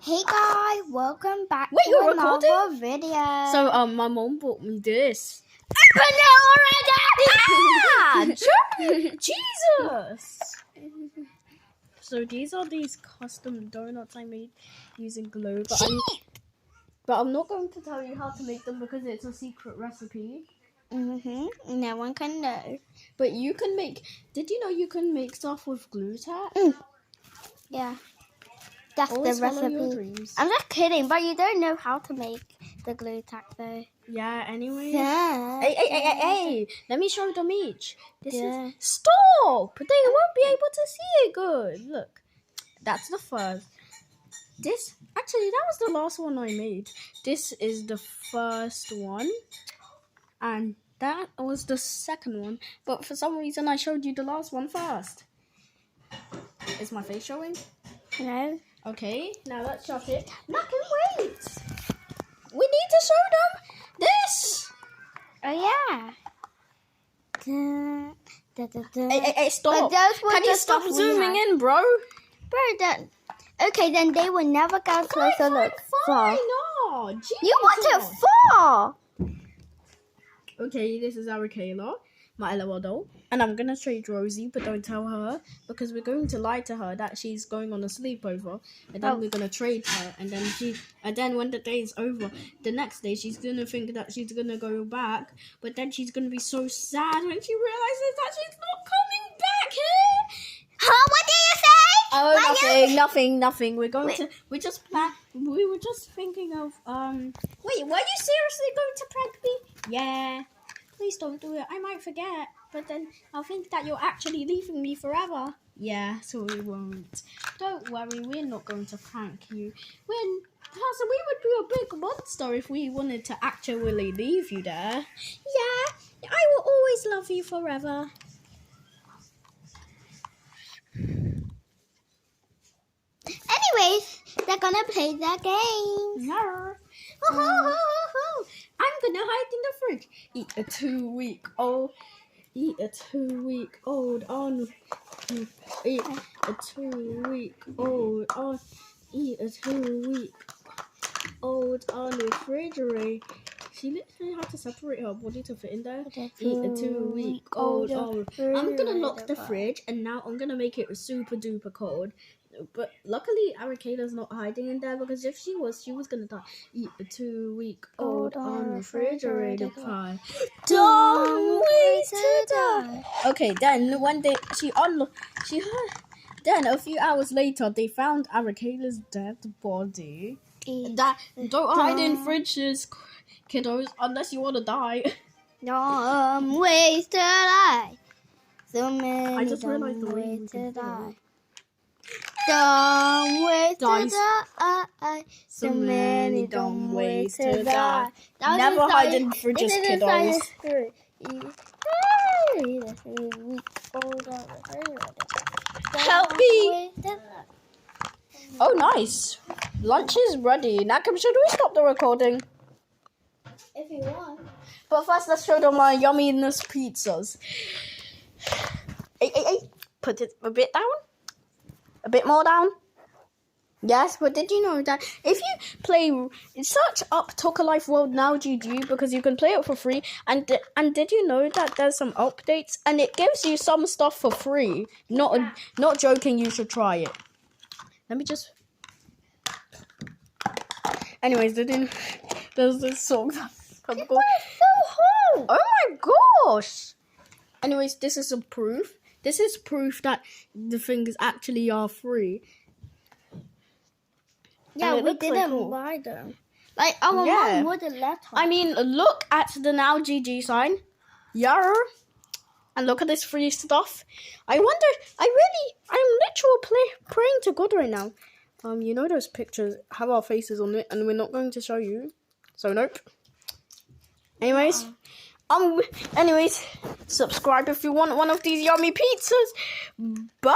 Hey guys, welcome back Wait, to you're another recording? video. So, my mom bought me this. Open it already! Jesus! So these are these custom donuts I made using glue, but I'm not going to tell you how to make them because it's a secret recipe. No one can know. But you can make. Did you know you can make stuff with glue tack? Yeah, that's Always the follow your recipe. dreams. I'm just kidding, but you don't know how to make the glue tack though. Yeah. Anyway. Yeah. Hey! Let me show them each. This Yeah. is stop. They won't be able to see it good. Look, that's the first. This actually that was the last one I made. This is the first one, and that was the second one. But for some reason, I showed you the last one first. Is my face showing? No. Okay, now let's shut it. Nakym, wait. We need to show them this. Oh yeah. Hey, stop. But those were Can you the stop stuff we zooming had. in, bro? Okay, then they will never get a closer look. Fine. Far. No, You want it Jesus. far. Okay, this is our Kayla, my LOL doll. And I'm going to trade Rosie, but don't tell her. Because we're going to lie to her that she's going on a sleepover. And then we're going to trade her. And then when the day is over, the next day, she's going to think that she's going to go back. But then she's going to be so sad when she realizes that she's not coming back here. Huh? What did you say? Oh, nothing. We were just thinking of, wait, were you seriously going to prank me? Yeah. Please don't do it. I might forget. But then I'll think that you're actually leaving me forever. Yeah, so we won't. Don't worry, we're not going to prank you. We would be a big monster if we wanted to actually leave you there. Yeah, I will always love you forever. Anyways, they're gonna play their game. Yeah. I'm gonna hide in the fridge. Eat a 2-week-old. Eat a 2-week-old on. Eat a 2-week-old on. Eat a 2-week-old on the refrigerator. She literally had to separate her body to fit in there. Eat a 2-week-old on. I'm gonna lock the fridge, and now I'm gonna make it super duper cold. But luckily, Kayla's not hiding in there because if she was gonna die. Eat a 2-week-old on refrigerator pie. Don't wait to die. Okay, then one day then a few hours later they found Kayla's dead body. Don't hide in fridges, kiddos, unless you wanna die. Dumb ways to die. So many I just realized the way ways we to can die. Dumb ways to Dice. die. So many dumb ways to die. Never hide in fridges, kiddos. Help me! Oh, nice. Lunch is ready. Nakym, should we stop the recording? If you want. But first, let's show them my yumminess pizzas. Hey. Put it a bit down. A bit more down. Yes, but did you know that if you search up Talk a Life World Now GG because you can play it for free, and did you know that there's some updates and it gives you some stuff for free? Not joking, you should try it. Let me just. Anyways, there's this song that's so hot. Oh my gosh. Anyways, this is a proof. This is proof that the things actually are free. Yeah, we didn't buy them. Like, our mom wouldn't let us. I mean, look at the Now GG sign. Yeah. And look at this free stuff. I'm literally praying to God right now. You know those pictures have our faces on it, and we're not going to show you. So, nope. Anyways, subscribe if you want one of these yummy pizzas. Bye!